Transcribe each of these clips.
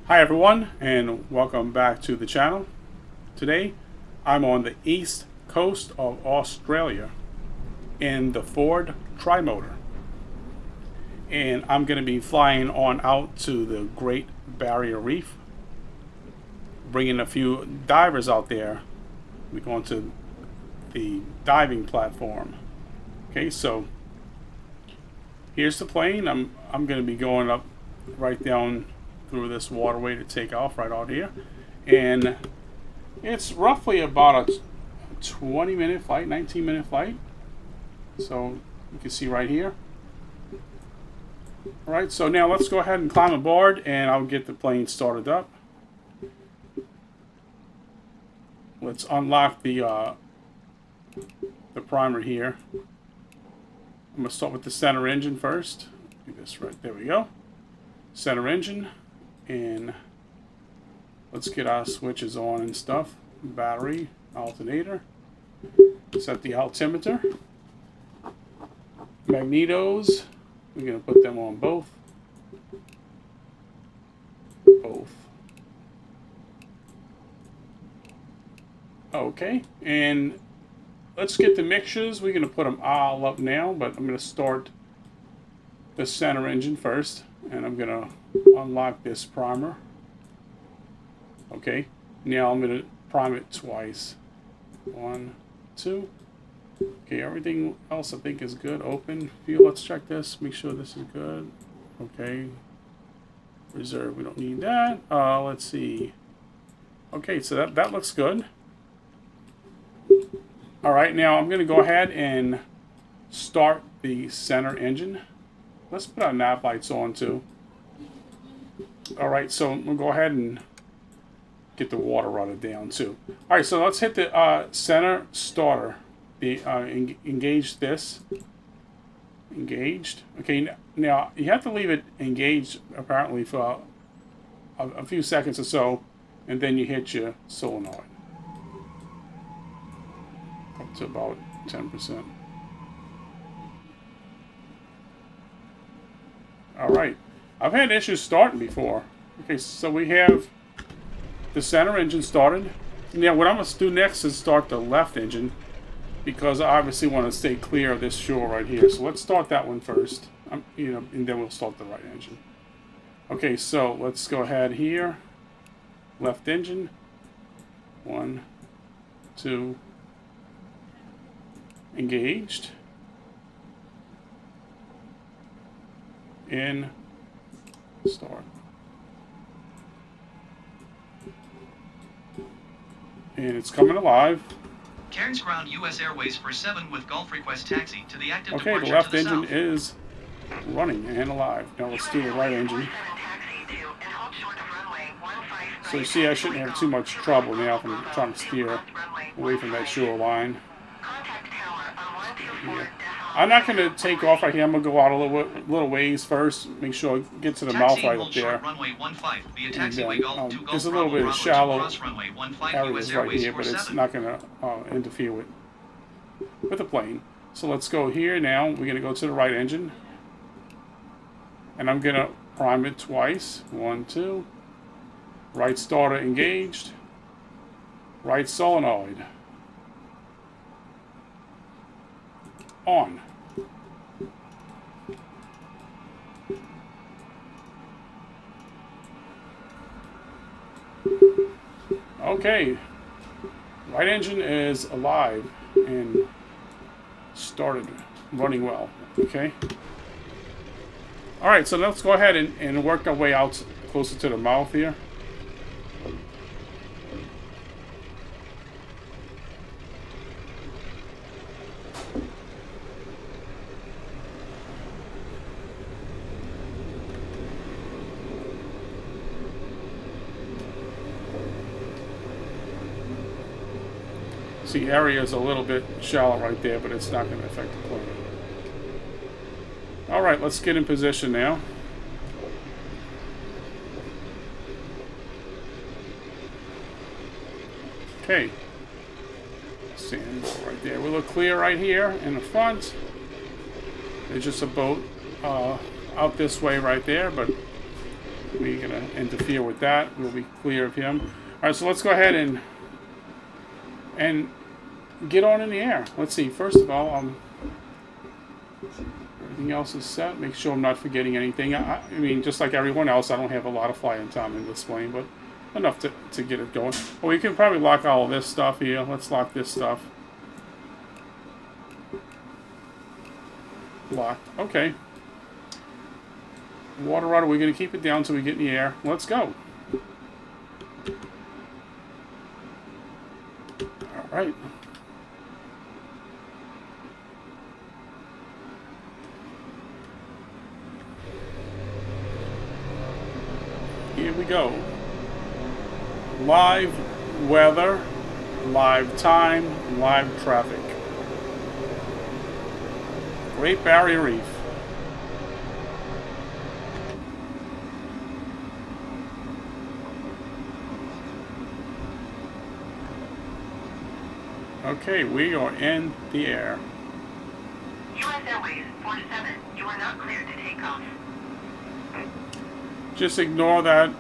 Hi everyone, and welcome back to the channel. Today I'm on the east coast of Australia in the Ford Trimotor, and I'm going to be flying on out to the Great Barrier Reef, bringing a few divers out there. We're going to the diving platform. Okay, so here's the plane. I'm going to be going up right down through this waterway to take off right out here, and it's roughly about a 20-minute flight, 19-minute flight. So you can see right here. All right, so now let's go ahead and climb aboard, and I'll get the plane started up. Let's unlock the primer here. I'm gonna start with the center engine first. Do this right there. We go. Center engine. And let's get our switches on and stuff. Battery, alternator, set the altimeter, magnetos, we're going to put them on both. Okay, and let's get the mixtures. We're going to put them all up now, but I'm going to start the center engine first, and I'm going to unlock this primer. Okay, now I'm going to prime it twice. 1, 2. Okay, everything else I think is good. Open, fuel, let's check this, make sure this is good. Okay, reserve, we don't need that. Let's see. Okay, so that looks good. Alright, now I'm going to go ahead and start the center engine. Let's put our nav lights on too. Alright, so we'll go ahead and get the water rudder down too. Alright, so let's hit the center starter. The engage this. Engaged. Okay, now you have to leave it engaged apparently for a few seconds or so, and then you hit your solenoid. Up to about 10%. Alright. I've had issues starting before. Okay, so we have the center engine started. Now what I'm going to do next is start the left engine, because I obviously want to stay clear of this shore right here. So let's start that one first, and then we'll start the right engine. Okay, so let's go ahead here. Left engine. 1, 2. Engaged. In. Start. And it's coming alive. Cairns ground U.S. Airways for 7 with Gulf request taxi to the active okay, departure the left to the engine south. is running and alive. Now let's do the right engine. So you see I shouldn't have too much trouble now if I'm trying to steer away from that shoreline. Yeah. I'm not going to take off right here. I'm going to go out a little ways first. Make sure I get to the mouth right up there. And then, there's a little bit of shallow areas right here, but it's not going to interfere with the plane. So let's go here now. We're going to go to the right engine. And I'm going to prime it twice. 1, 2. Right starter engaged. Right solenoid. On. Okay, right engine is alive and started running well. Okay. All right, so let's go ahead and work our way out closer to the mouth here. See, area is a little bit shallow right there, but it's not going to affect the plane. All right, let's get in position now. Okay. Sand right there. We look clear right here in the front. There's just a boat out this way right there, but We're gonna interfere with that. We'll be clear of him. All right, so let's go ahead and get on in the air. Let's see. First of all, everything else is set. Make sure I'm not forgetting anything. I mean, just like everyone else, I don't have a lot of flying time in this plane, but enough to get it going. Well, we can probably lock all of this stuff here. Let's lock this stuff. Locked. Okay. Water rudder, we're going to keep it down till we get in the air. Let's go. All right. Here we go. Live weather, live time, live traffic. Great Barrier Reef. Okay, we are in the air. US Airways 47, you are not cleared to take off. Just ignore that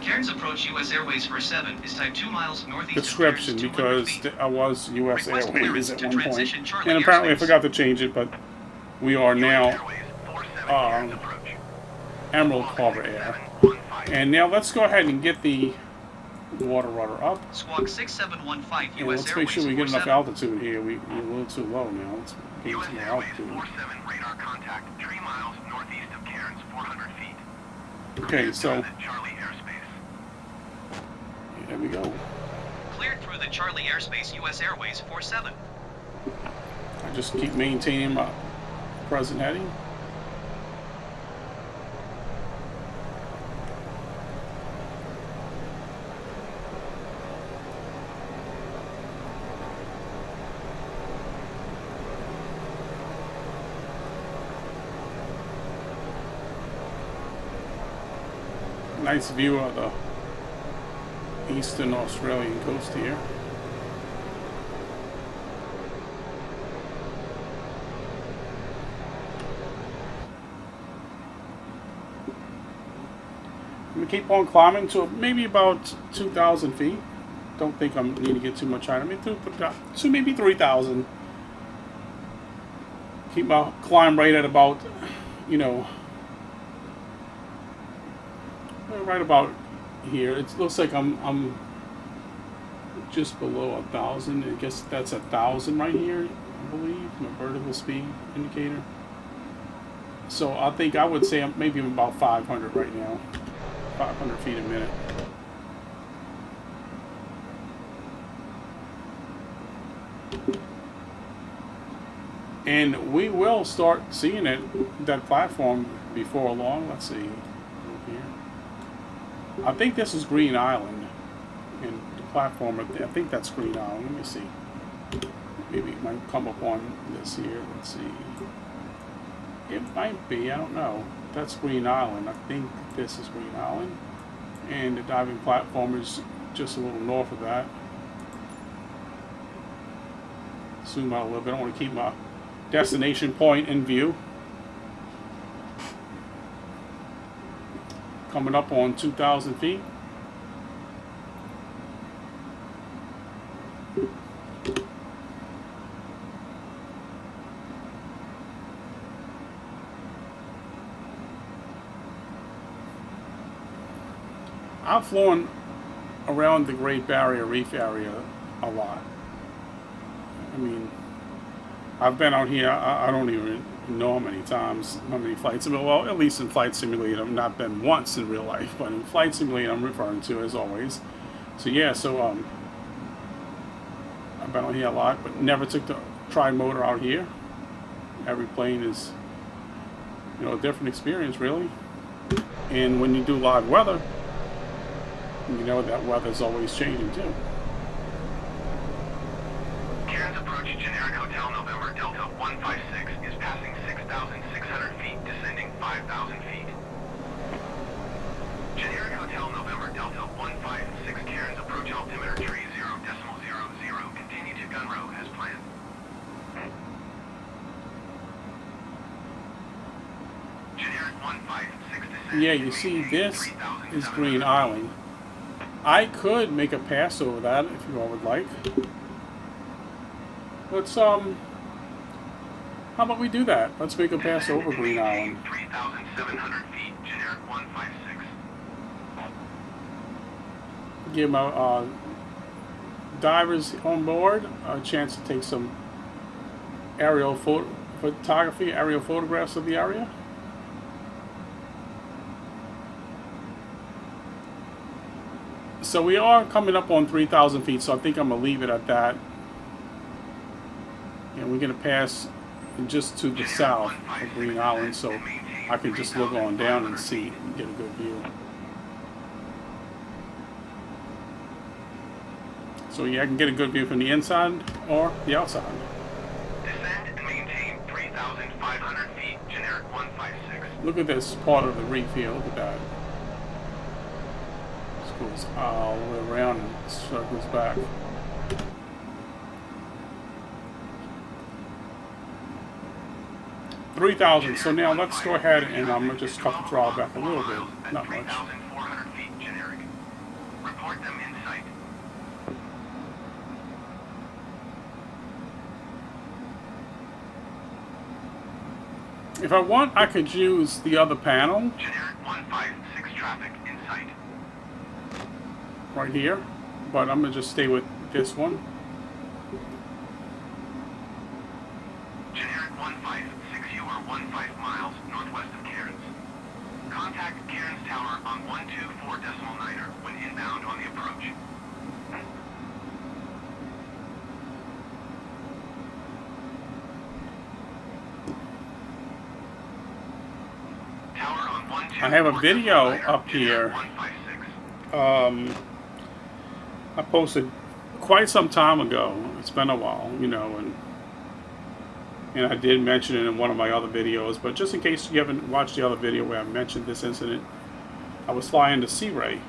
Cairns approach US Airways for 7 is type 2 miles northeast description of Cairns, 200 because feet. I was US Request Airways clearance at to one point. transition Charlie And apparently I airspace. forgot to change it, but we are now Emerald Harbor Air. And now let's go ahead and get the water rudder up. Squawk 6715 And US let's make Airways sure we get enough 47. altitude here. We're a little too low now. Let's get US some more Airways altitude. 47, radar contact 3 miles northeast of Cairns, 400 feet. Okay, so Charlie airspace. there we go. Cleared through the Charlie airspace US Airways 47. I just keep maintaining my present heading. Nice view of the eastern Australian coast here. I'm gonna keep on climbing to maybe about 2,000 feet. Don't think I'm need to get too much higher. I mean, to maybe 3,000. Keep my climb rate at about, you know, right about here. It looks like I'm just below 1,000. I guess that's 1,000 right here, I believe, my vertical speed indicator. So I think I would say maybe I'm about 500 right now, 500 feet a minute. And we will start seeing that platform before long. Let's see here. I think this is Green Island, and the platform. I think that's Green Island. Let me see. Maybe it might come up on this here. Let's see. It might be. I don't know. That's Green Island. I think this is Green Island, and the diving platform is just a little north of that. Zoom out a little bit. I want to keep my destination point in view. Coming up on 2,000 feet. I've flown around the Great Barrier Reef area a lot. I mean, I've been out here, I don't even know how many times, how many flights. Well, at least in Flight Simulator, I've not been once in real life, but in Flight Simulator, I'm referring to as always. So yeah, I've been out here a lot, but never took the tri-motor out here. Every plane is, you know, a different experience, really. And when you do live weather, you know that weather's always changing too. Cairns approach generic hotel November Delta 156 is passing 6,600 feet, descending 5,000 feet. Generic hotel November Delta 156 Cairns approach altimeter 30.00. Continue to Gunrow as planned. Generic 156 descending Yeah, you see, this is Green Island. I could make a pass over that if you all would like. Let's how about we do that? Let's make a pass over Green Island. 3,700 feet, generic 156. Give my divers on board a chance to take some aerial photography, aerial photographs of the area. So we are coming up on 3,000 feet, so I think I'm going to leave it at that. And we're going to pass just to the south of Green Island, so I can just look on down and see and get a good view. So yeah, I can get a good view from the inside or the outside. Descend and maintain 3,500 feet, generic 156. Look at this part of the reef here, look at that. This goes all the way around and circles back. $3,000. So now let's go ahead and I'm gonna just cut the throttle back a little bit, not much. 3,400 feet, generic. Report them in sight. If I want, I could use the other panel Generic 156 traffic in sight. right here, but I'm gonna just stay with this one. Generic 156, you are 15 miles northwest of Cairns. Contact Cairns Tower on 124.9er when inbound on the approach. Tower on 124.9er. I have a video up here. 156. I posted quite some time ago. It's been a while, you know, and I did mention it in one of my other videos, but just in case you haven't watched the other video where I mentioned this incident, I was flying the Sea Ray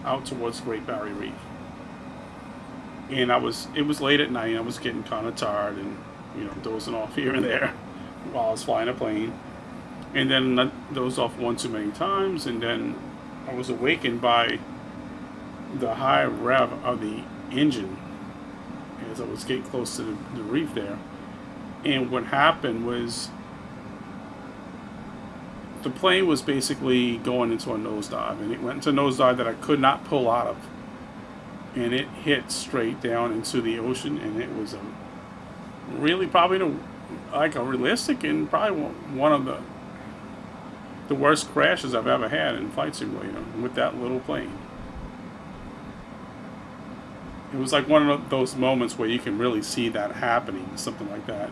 out towards Great Barrier Reef. And it was late at night, I was getting kind of tired and, you know, dozing off here and there while I was flying a plane. And then I dozed off one too many times, and then I was awakened by the high rev of the engine as I was getting close to the reef there. And what happened was the plane was basically going into a nosedive, and it went into a nosedive that I could not pull out of, and it hit straight down into the ocean. And it was a really probably like a realistic and probably one of the worst crashes I've ever had in Flight Simulator with that little plane. It was like one of those moments where you can really see that happening, something like that.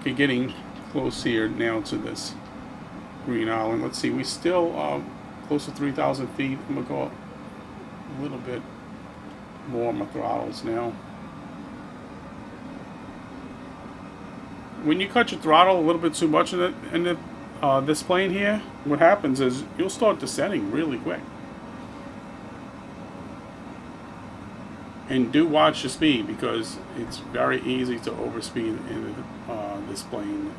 Okay, getting close here now to this Green Island. Let's see, we still close to 3,000 feet. I'm gonna go up a little bit more on my throttles now. When you cut your throttle a little bit too much in this plane here, what happens is you'll start descending really quick. And do watch your speed, because it's very easy to overspeed in this plane.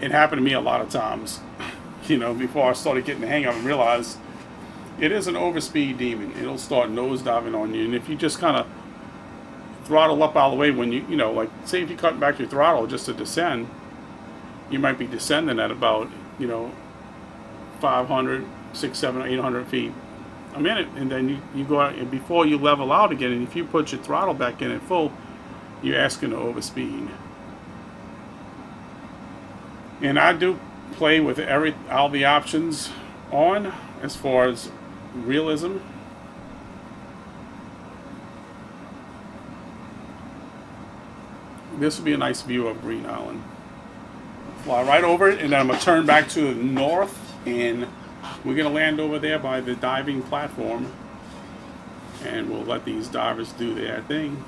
It happened to me a lot of times, you know, before I started getting the hang of it and realized it is an overspeed demon. It'll start nosediving on you, and if you just kind of throttle up all the way when you know, like say if you cut back your throttle just to descend, you might be descending at about, you know, 500, 600, 700, 800 feet a minute, and then you go out, and before you level out again, and if you put your throttle back in at full, you're asking to overspeed. And I do play with all the options on as far as realism. This would be a nice view of Green Island. Fly right over it, and then I'm going to turn back to the north, and we're going to land over there by the diving platform, and we'll let these divers do their thing.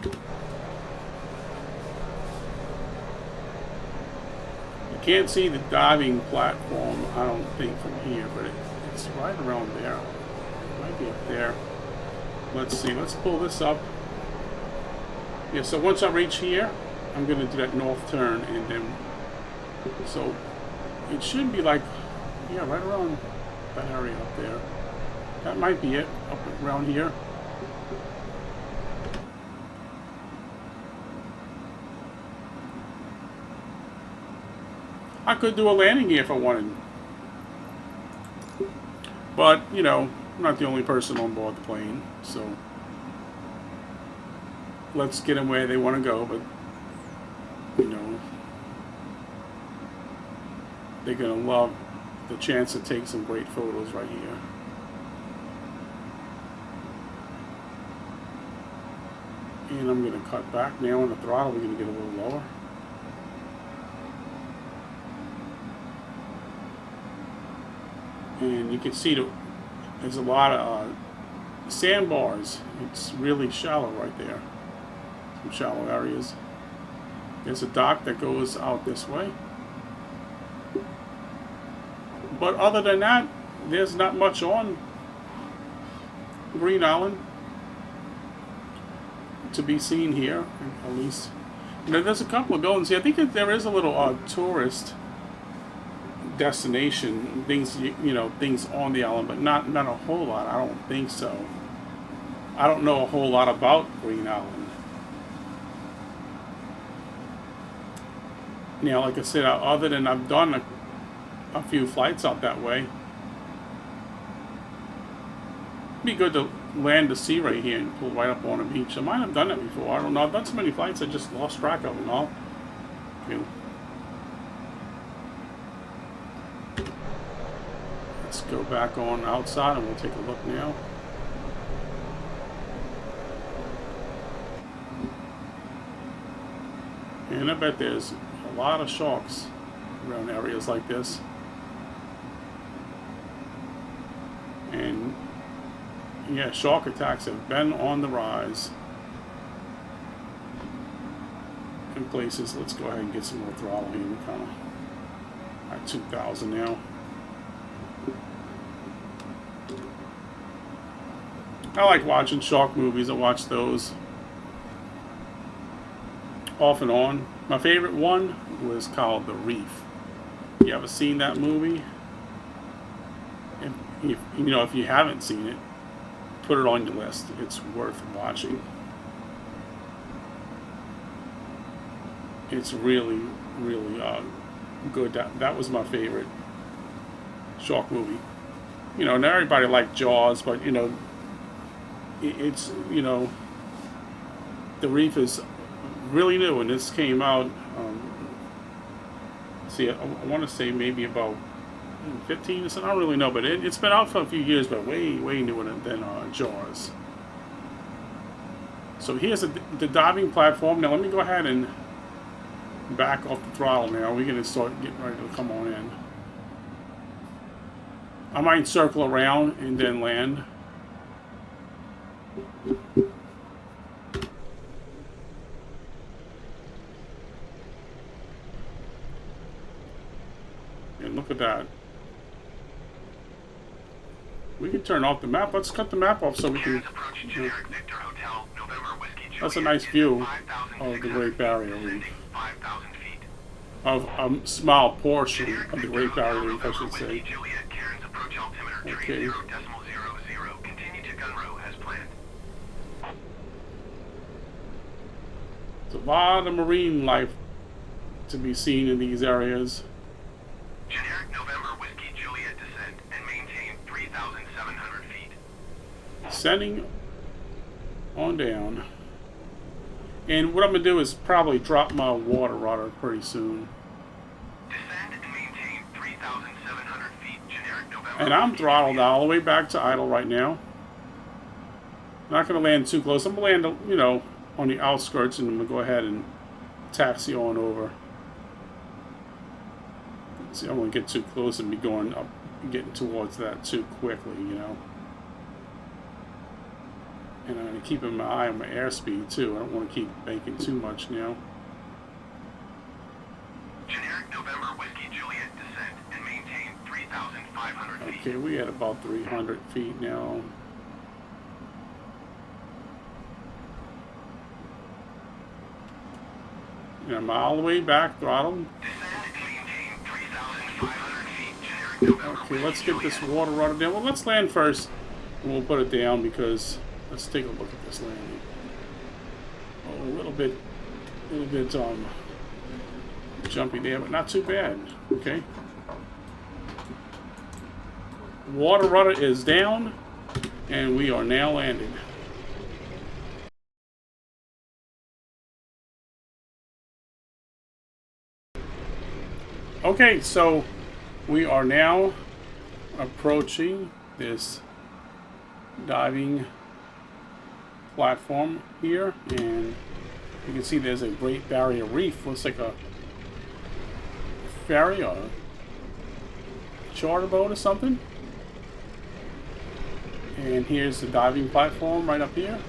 You can't see the diving platform, I don't think, from here, but it's right around there. Right there. Let's see, let's pull this up. Yeah, so once I reach here, I'm going to do that north turn, and then, so it should be like, yeah, right around that area up there. That might be it, up around here. I could do a landing here if I wanted. But, you know, I'm not the only person on board the plane, so let's get them where they want to go, but, you know, they're going to love the chance to take some great photos right here. And I'm going to cut back now on the throttle. We're going to get a little lower. And you can see there's a lot of sandbars. It's really shallow right there. Some shallow areas. There's a dock that goes out this way. But other than that, there's not much on Green Island to be seen here, at least. You know, there's a couple of buildings here. I think that there is a little tourist destination, things, you know, things on the island, but not a whole lot. I don't think so. I don't know a whole lot about Green Island. You know, like I said, other than I've done a few flights out that way. It'd be good to land to sea right here and pull right up on a beach. I might have done that before. I don't know. I've done so many flights I just lost track of them all. Okay. Let's go back on outside and we'll take a look now. And I bet there's a lot of sharks around areas like this. And yeah, shark attacks have been on the rise in places. Let's go ahead and get some more throttle here. We're kind of at 2,000 now. I like watching shark movies. I watch those off and on. My favorite one was called The Reef. You ever seen that movie? If you know, if you haven't seen it, put it on your list. It's worth watching. It's really, really good. That was my favorite shark movie. You know, not everybody liked Jaws, but you know, it's, you know, The Reef is really new, and this came out. See, I want to say maybe about 15 or something. I don't really know, but it's been out for a few years, but way newer than Jaws. So here's the diving platform. Now let me go ahead and back off the throttle now. We're going to start getting ready to come on in. I might circle around and then land. And look at that. We can turn off the map. Let's cut the map off so we can. You know, that's a nice view of the Great Barrier Reef. Of a small portion of the Great Barrier Reef, I should say. Okay. There's a lot of marine life to be seen in these areas. Generic November Whiskey Juliet descent and maintain 3,700 feet. Descending on down. And what I'm going to do is probably drop my water rudder pretty soon. Descend and maintain 3,700 feet. Generic November. And I'm throttled all the way back to idle right now. Not going to land too close. I'm going to land, you know, on the outskirts, and I'm going to go ahead and taxi on over. See, I don't want to get too close and be going up, getting towards that too quickly, you know. And I'm going to keep my eye on my airspeed too. I don't want to keep banking too much now. Generic November Whiskey Juliet descent and maintain 3,500 feet. Okay, we at about 300 feet now. And I'm all the way back, throttle. Descend and maintain 3,500 feet. Generic November Okay, wind let's get this Juliet. water rudder down. Well, let's land first, and we'll put it down because let's take a look at this landing. Oh, a little bit jumpy there, but not too bad. Okay. Water rudder is down, and we are now landed. Okay, so we are now approaching this diving platform here, and you can see there's a Great Barrier Reef. Looks like a ferry or a charter boat or something. And here's the diving platform right up here.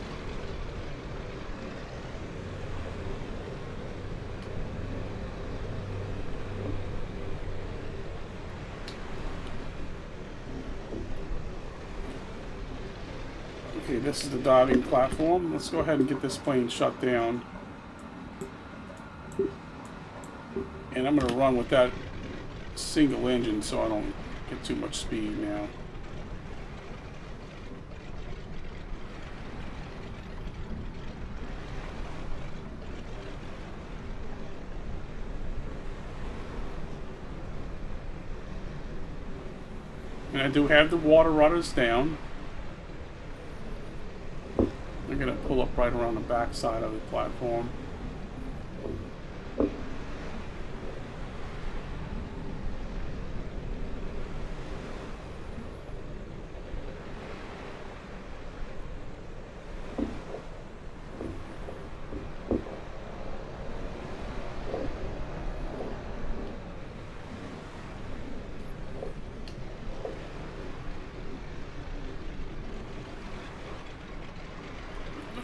Okay, this is the diving platform. Let's go ahead and get this plane shut down. And I'm going to run with that single engine so I don't get too much speed now. And I do have the water rudders down. I'm going to pull up right around the back side of the platform.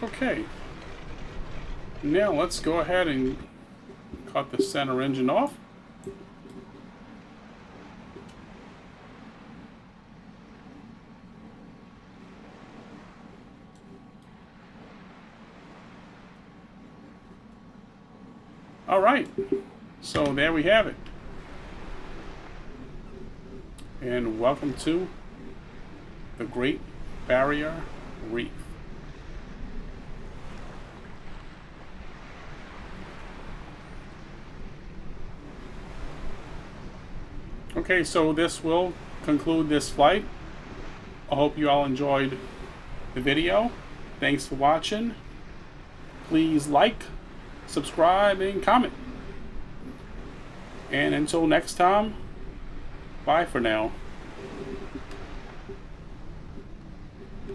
Okay, now let's go ahead and cut the center engine off. All right, so there we have it. And welcome to the Great Barrier Reef. Okay, so this will conclude this flight. I hope you all enjoyed the video. Thanks for watching. Please like, subscribe, and comment. And until next time, bye for now.